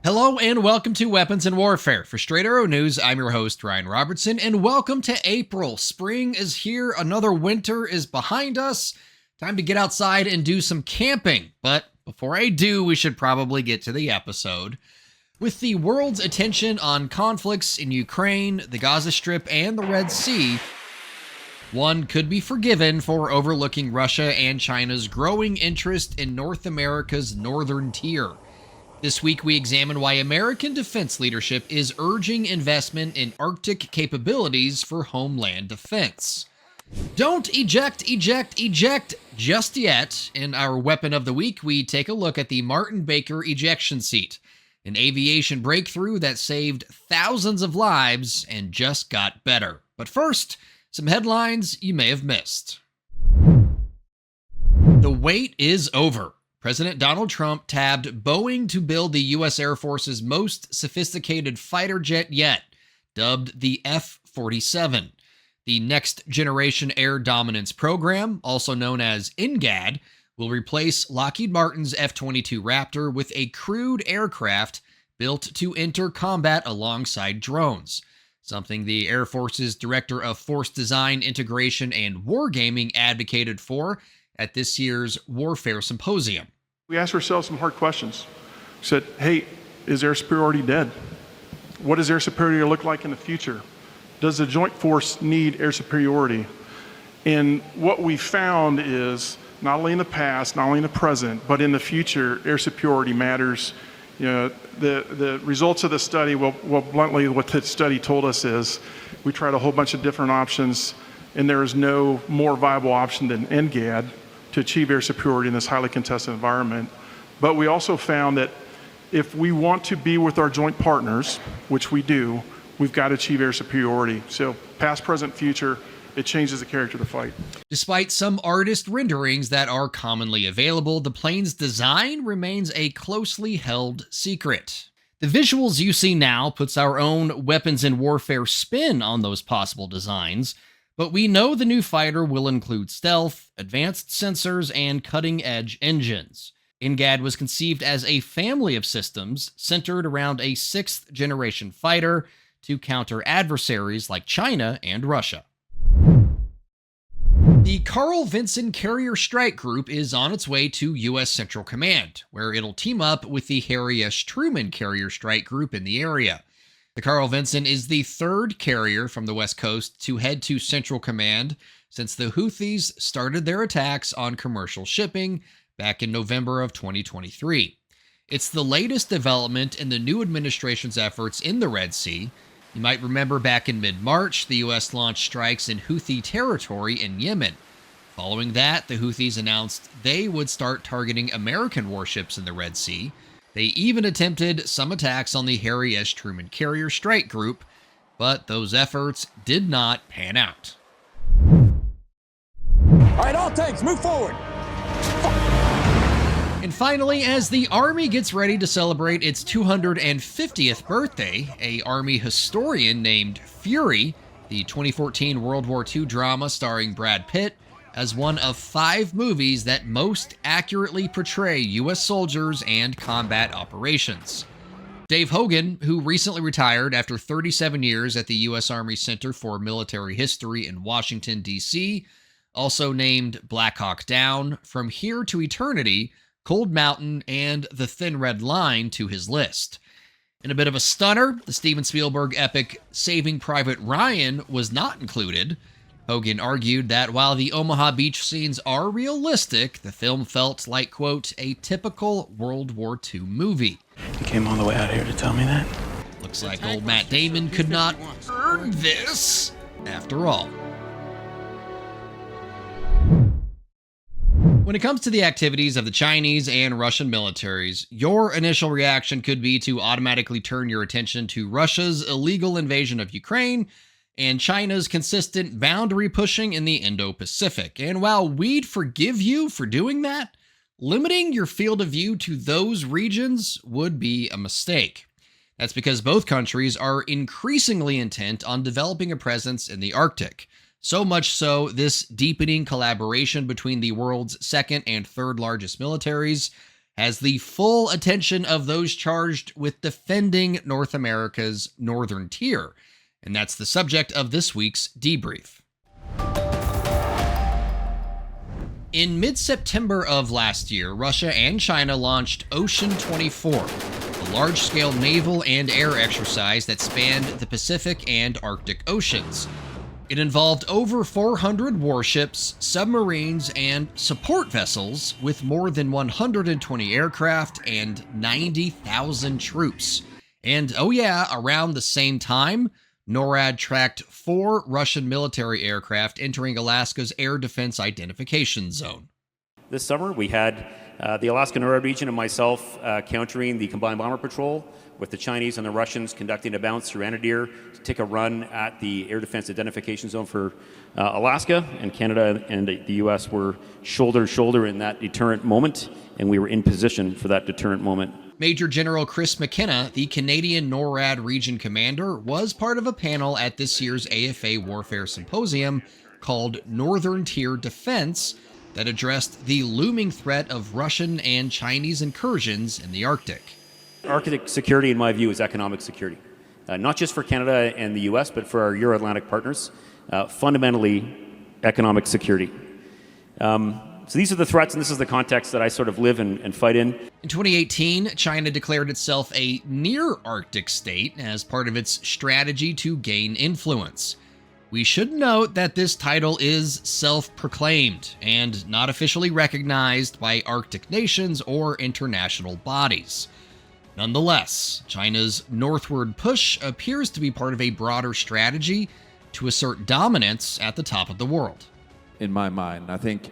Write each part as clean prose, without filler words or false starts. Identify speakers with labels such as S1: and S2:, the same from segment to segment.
S1: Hello and welcome to Weapons and Warfare. For Straight Arrow News, I'm your host, Ryan Robertson, and welcome to April. Spring is here, another winter is behind us. Time to get outside and do some camping. But before I do, we should probably get to the episode. With the world's attention on conflicts in Ukraine, the Gaza Strip, and the Red Sea, one could be forgiven for overlooking Russia and China's growing interest in North America's northern tier. This week, we examine why American defense leadership is urging investment in Arctic capabilities for homeland defense. Don't eject just yet. In our Weapon of the Week, we take a look at the Martin Baker ejection seat, an aviation breakthrough that saved thousands of lives and just got better. But first, some headlines you may have missed. The wait is over. President Donald Trump tabbed Boeing to build the U.S. Air Force's most sophisticated fighter jet yet, dubbed the F-47. The Next Generation Air Dominance Program, also known as NGAD, will replace Lockheed Martin's F-22 Raptor with a crewed aircraft built to enter combat alongside drones, something the Air Force's Director of Force Design, Integration, and Wargaming advocated for at this year's Warfare Symposium.
S2: We asked ourselves some hard questions. We said, hey, is air superiority dead? What does air superiority look like in the future? Does the joint force need air superiority? And what we found is not only in the past, not only in the present, but in the future, air superiority matters. You know, the results of the study, well, bluntly, what the study told us is we tried a whole bunch of different options, and there is no more viable option than NGAD to achieve air superiority in this highly contested environment. But we also found that if we want to be with our joint partners, which we do, we've got to achieve air superiority. So past, present, future, it changes the character of the fight.
S1: Despite some artist renderings that are commonly available, the plane's design remains a closely held secret. The visuals you see now puts our own weapons and warfare spin on those possible designs, but we know the new fighter will include stealth, advanced sensors, and cutting-edge engines. NGAD was conceived as a family of systems centered around a sixth-generation fighter to counter adversaries like China and Russia. The Carl Vinson Carrier Strike Group is on its way to U.S. Central Command, where it'll team up with the Harry S. Truman Carrier Strike Group in the area. The Carl Vinson is the third carrier from the West Coast to head to Central Command since the Houthis started their attacks on commercial shipping back in November of 2023. It's the latest development in the new administration's efforts in the Red Sea. You might remember back in mid-March, the U.S. launched strikes in Houthi territory in Yemen. Following that, the Houthis announced they would start targeting American warships in the Red Sea. They even attempted some attacks on the Harry S. Truman Carrier Strike Group, but those efforts did not pan out.
S3: All right, all tanks, move forward.
S1: And finally, as the Army gets ready to celebrate its 250th birthday, an Army historian named Fury, the 2014 World War II drama starring Brad Pitt, as one of 5 movies that most accurately portray U.S. soldiers and combat operations. Dave Hogan, who recently retired after 37 years at the U.S. Army Center for Military History in Washington, D.C., also named Black Hawk Down, From Here to Eternity, Cold Mountain, and The Thin Red Line to his list. In a bit of a stunner, the Steven Spielberg epic Saving Private Ryan was not included. Hogan argued that while the Omaha Beach scenes are realistic, the film felt like, quote, a typical World War II movie.
S4: You came all the way out here to tell me that?
S1: Looks like old Matt Damon could not earn this after all. When it comes to the activities of the Chinese and Russian militaries, your initial reaction could be to automatically turn your attention to Russia's illegal invasion of Ukraine and China's consistent boundary pushing in the Indo-Pacific. And while we'd forgive you for doing that, limiting your field of view to those regions would be a mistake. That's because both countries are increasingly intent on developing a presence in the Arctic. So much so, this deepening collaboration between the world's second and third largest militaries has the full attention of those charged with defending North America's northern tier. And that's the subject of this week's debrief. In mid-September of last year, Russia and China launched Ocean 24, a large-scale naval and air exercise that spanned the Pacific and Arctic Oceans. It involved over 400 warships, submarines, and support vessels with more than 120 aircraft and 90,000 troops. And oh yeah, around the same time, NORAD tracked 4 Russian military aircraft entering Alaska's air defense identification zone.
S5: This summer, we had the Alaska NORAD region and myself countering the combined bomber patrol, with the Chinese and the Russians conducting a bounce through Anadyr to take a run at the air defense identification zone for Alaska. And Canada and the U.S. were shoulder to shoulder in that deterrent moment, and we were in position for that deterrent moment.
S1: Major General Chris McKenna, the Canadian NORAD region commander, was part of a panel at this year's AFA Warfare Symposium called Northern Tier Defense that addressed the looming threat of Russian and Chinese incursions in the Arctic.
S5: Arctic security, in my view, is economic security, not just for Canada and the U.S., but for our Euro-Atlantic partners, fundamentally economic security. So these are the threats, and this is the context that I sort of live and fight in.
S1: In 2018, China declared itself a near-Arctic state as part of its strategy to gain influence. We should note that this title is self-proclaimed and not officially recognized by Arctic nations or international bodies. Nonetheless, China's northward push appears to be part of a broader strategy to assert dominance at the top of the world.
S6: In my mind, I think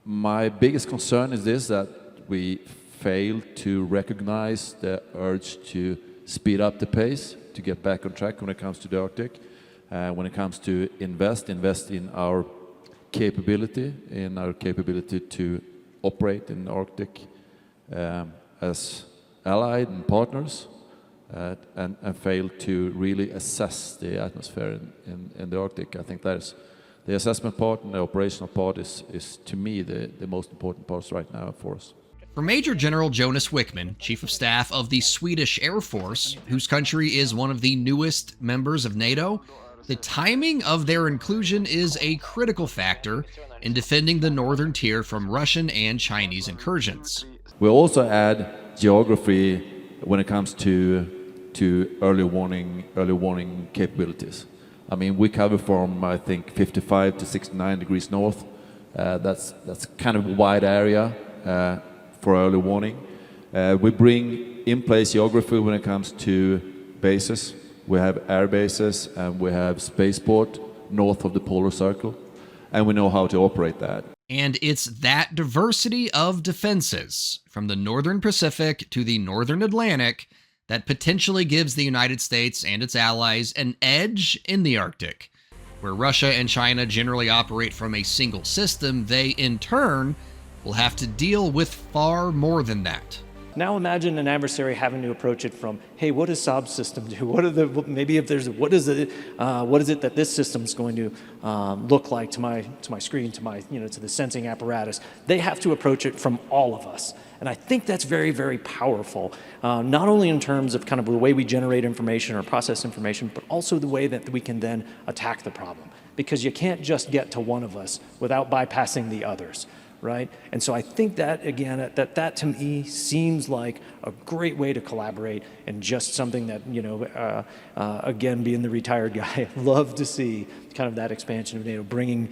S6: my biggest concern is this, that we fail to recognize the urge to speed up the pace, to get back on track when it comes to the Arctic, when it comes to invest in our capability, to operate in the Arctic as allied and partners, and fail to really assess the atmosphere in the Arctic. I think that is the assessment part, and the operational part is to me the most important parts right now for us.
S1: For Major General Jonas Wickman, Chief of Staff of the Swedish Air Force, whose country is one of the newest members of NATO, the timing of their inclusion is a critical factor in defending the northern tier from Russian and Chinese incursions.
S6: We'll also add geography when it comes to early warning capabilities. I mean, we cover from, I think, 55 to 69 degrees north. That's kind of a wide area for early warning. We bring in place geography when it comes to bases. We have air bases and we have spaceport north of the polar circle, and we know how to operate that.
S1: And it's that diversity of defenses, from the northern Pacific to the northern Atlantic, that potentially gives the United States and its allies an edge in the Arctic. Where Russia and China generally operate from a single system, they, in turn, will have to deal with far more than that.
S7: Now imagine an adversary having to approach it from, hey, what does Saab's system do? What is it that this system's going to look like to my screen, to the sensing apparatus? They have to approach it from all of us. And I think that's very, very powerful, not only in terms of kind of the way we generate information or process information, but also the way that we can then attack the problem. Because you can't just get to one of us without bypassing the others. Right? And so I think that, again, that to me seems like a great way to collaborate, and just something that, again, being the retired guy, I love to see kind of that expansion of NATO, bringing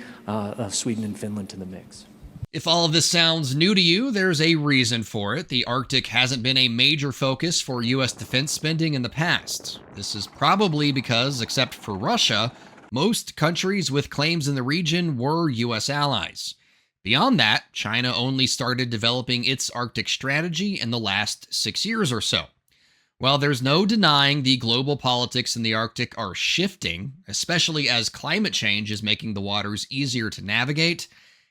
S7: Sweden and Finland to the mix.
S1: If all of this sounds new to you, there's a reason for it. The Arctic hasn't been a major focus for U.S. defense spending in the past. This is probably because, except for Russia, most countries with claims in the region were U.S. allies. Beyond that, China only started developing its Arctic strategy in the last 6 years or so. While there's no denying the global politics in the Arctic are shifting, especially as climate change is making the waters easier to navigate,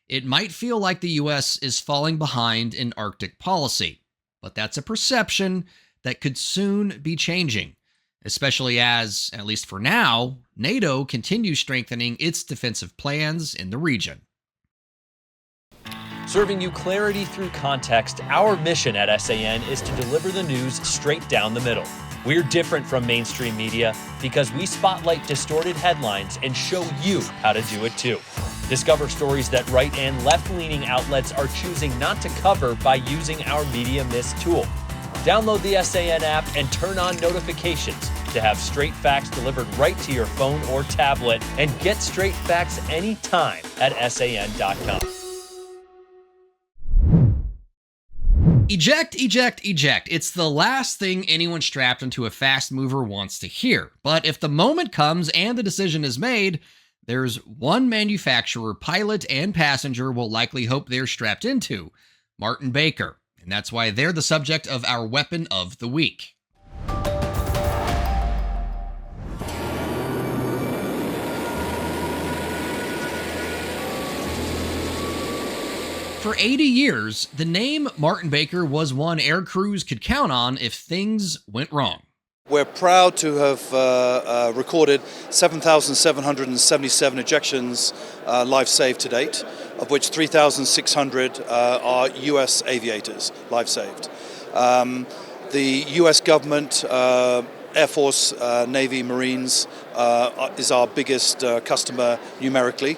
S1: it might feel like the U.S. is falling behind in Arctic policy. But that's a perception that could soon be changing, especially as, at least for now, NATO continues strengthening its defensive plans in the region.
S8: Serving you clarity through context, our mission at SAN is to deliver the news straight down the middle. We're different from mainstream media because we spotlight distorted headlines and show you how to do it too. Discover stories that right and left-leaning outlets are choosing not to cover by using our Media Mist tool. Download the SAN app and turn on notifications to have straight facts delivered right to your phone or tablet, and get straight facts anytime at SAN.com.
S1: Eject, eject, eject. It's the last thing anyone strapped into a fast mover wants to hear. But if the moment comes and the decision is made, there's one manufacturer, pilot, and passenger will likely hope they're strapped into: Martin Baker. And that's why they're the subject of our Weapon of the Week. For 80 years, the name Martin Baker was one air crews could count on if things went wrong.
S9: We're proud to have recorded 7,777 ejections life saved to date, of which 3,600 are U.S. aviators life saved. The U.S. government, Air Force, Navy, Marines is our biggest customer numerically.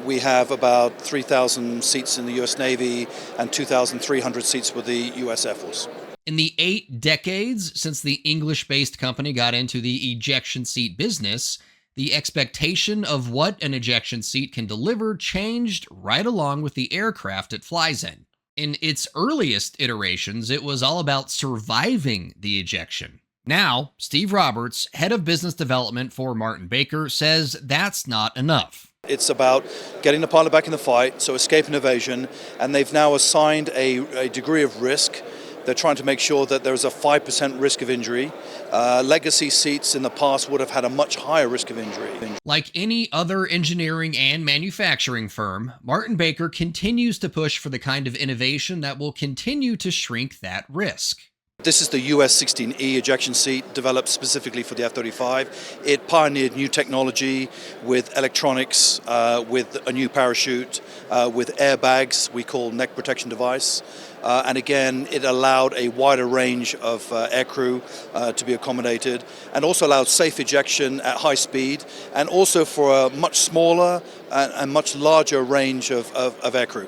S9: We have about 3,000 seats in the U.S. Navy and 2,300 seats with the U.S. Air Force.
S1: In the 8 decades since the English-based company got into the ejection seat business, the expectation of what an ejection seat can deliver changed right along with the aircraft it flies in. In its earliest iterations, it was all about surviving the ejection. Now, Steve Roberts, head of business development for Martin Baker, says that's not enough.
S9: It's about getting the pilot back in the fight, so escape and evasion, and they've now assigned a degree of risk. They're trying to make sure that there's a 5% risk of injury. Legacy seats in the past would have had a much higher risk of injury.
S1: Like any other engineering and manufacturing firm, Martin Baker continues to push for the kind of innovation that will continue to shrink that risk.
S9: This is the US 16E ejection seat developed specifically for the F-35. It pioneered new technology with electronics, with a new parachute, with airbags we call neck protection device. And again, it allowed a wider range of aircrew to be accommodated, and also allowed safe ejection at high speed, and also for a much smaller and much larger range of aircrew.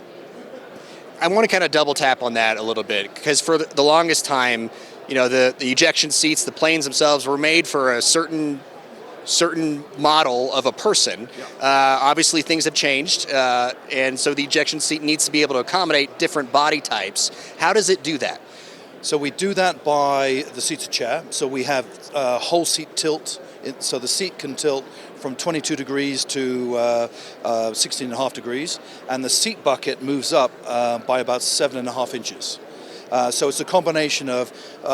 S10: I want to kind of double tap on that a little bit, because for the longest time, you know, the ejection seats, the planes themselves were made for a certain model of a person. Obviously, things have changed, and so the ejection seat needs to be able to accommodate different body types. How does it do that?
S9: So we do that by the seated chair. So we have whole seat tilt, so the seat can tilt from 22 degrees to 16.5 degrees, and the seat bucket moves up by about 7.5 inches. So it's a combination of,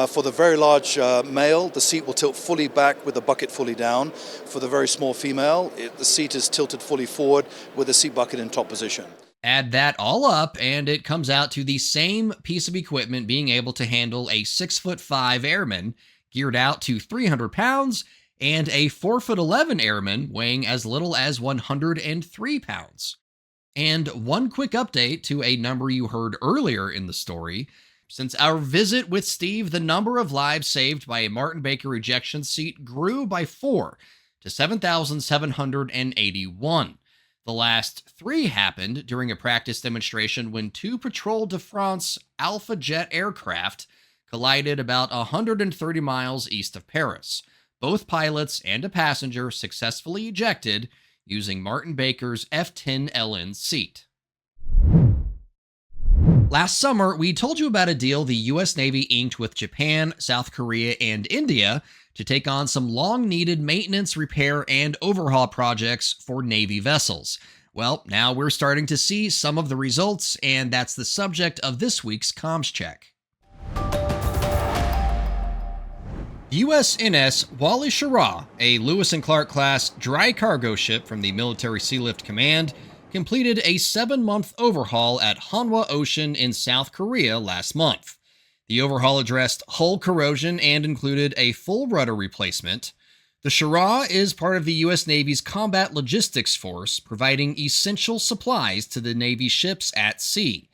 S9: for the very large male, the seat will tilt fully back with the bucket fully down. For the very small female, the seat is tilted fully forward with the seat bucket in top position.
S1: Add that all up, and it comes out to the same piece of equipment being able to handle a 6'5" airman geared out to 300 pounds and a 4'11" airman weighing as little as 103 pounds. And one quick update to a number you heard earlier in the story. Since our visit with Steve, the number of lives saved by a Martin Baker ejection seat grew by 4 to 7,781. The last 3 happened during a practice demonstration when 2 Patrol de France Alpha Jet aircraft collided about 130 miles east of Paris. Both pilots and a passenger successfully ejected using Martin Baker's F-10LN seat. Last summer, we told you about a deal the U.S. Navy inked with Japan, South Korea, and India to take on some long-needed maintenance, repair, and overhaul projects for Navy vessels. Well, now we're starting to see some of the results, and that's the subject of this week's Comms Check. USNS Wally Schirra, a Lewis and Clark class dry cargo ship from the Military Sealift Command, completed a 7-month overhaul at Hanwha Ocean in South Korea last month. The overhaul addressed hull corrosion and included a full rudder replacement, The Shara is part of the U.S. Navy's Combat Logistics Force, providing essential supplies to the Navy ships at sea.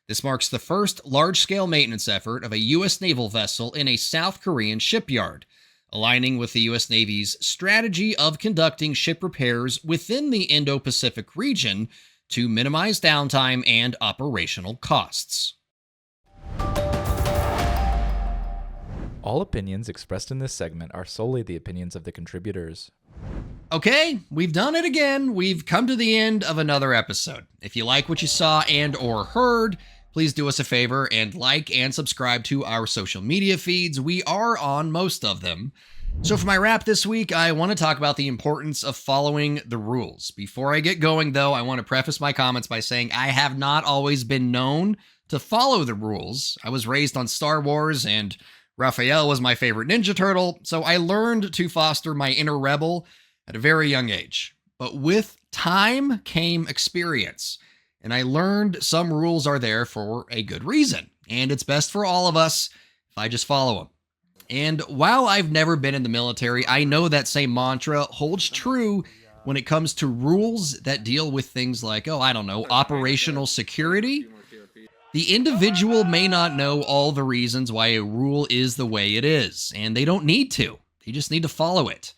S1: This marks the first large-scale maintenance effort of a U.S. naval vessel in a South Korean shipyard, aligning with the U.S. Navy's strategy of conducting ship repairs within the Indo-Pacific region to minimize downtime and operational costs.
S11: All opinions expressed in this segment are solely the opinions of the contributors.
S1: Okay, we've done it again. We've come to the end of another episode. If you like what you saw and or heard, please do us a favor and like and subscribe to our social media feeds. We are on most of them. So for my wrap this week, I want to talk about the importance of following the rules. Before I get going, though, I want to preface my comments by saying I have not always been known to follow the rules. I was raised on Star Wars, and Raphael was my favorite Ninja Turtle, so I learned to foster my inner rebel at a very young age. But with time came experience, and I learned some rules are there for a good reason, and it's best for all of us if I just follow them. And while I've never been in the military, I know that same mantra holds true when it comes to rules that deal with things like, operational security. The individual may not know all the reasons why a rule is the way it is, and they don't need to. They just need to follow it.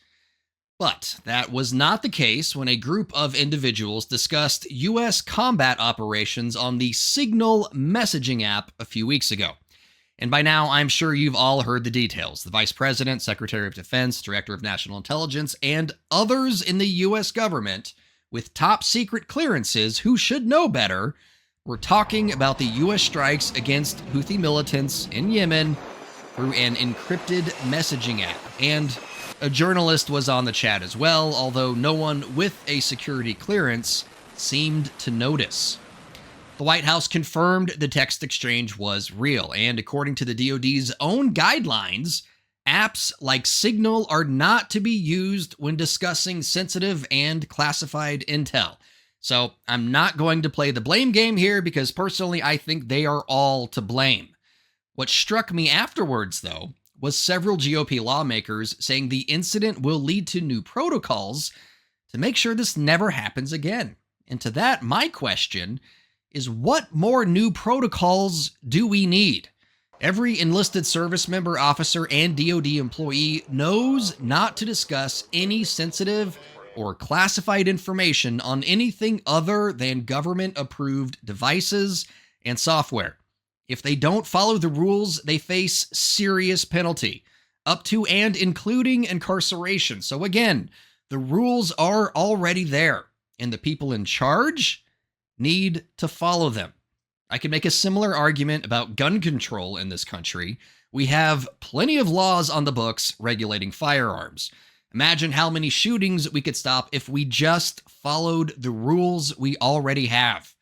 S1: But that was not the case when a group of individuals discussed U.S. combat operations on the Signal messaging app a few weeks ago. And by now, I'm sure you've all heard the details. The Vice President, Secretary of Defense, Director of National Intelligence, and others in the U.S. government with top secret clearances who should know better were talking about the U.S. strikes against Houthi militants in Yemen through an encrypted messaging app. And a journalist was on the chat as well, although no one with a security clearance seemed to notice. The White House confirmed the text exchange was real, and according to the DoD's own guidelines, apps like Signal are not to be used when discussing sensitive and classified intel. So I'm not going to play the blame game here because personally I think they are all to blame. What struck me afterwards, though, was several GOP lawmakers saying the incident will lead to new protocols to make sure this never happens again. And to that, my question is, what more new protocols do we need? Every enlisted service member, officer, and DoD employee knows not to discuss any sensitive or classified information on anything other than government-approved devices and software. If they don't follow the rules, they face serious penalty, up to and including incarceration. So again, the rules are already there, and the people in charge need to follow them. I can make a similar argument about gun control in this country. We have plenty of laws on the books regulating firearms. Imagine how many shootings we could stop if we just followed the rules we already have.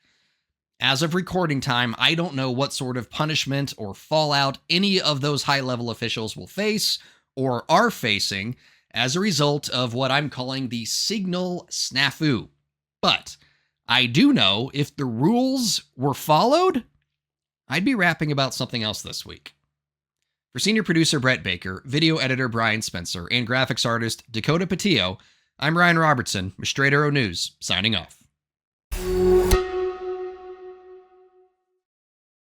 S1: As of recording time, I don't know what sort of punishment or fallout any of those high-level officials will face or are facing as a result of what I'm calling the Signal snafu. But I do know if the rules were followed, I'd be rapping about something else this week. For senior producer Brett Baker, video editor Brian Spencer, and graphics artist Dakota Patillo, I'm Ryan Robertson with Straight Arrow News, signing off.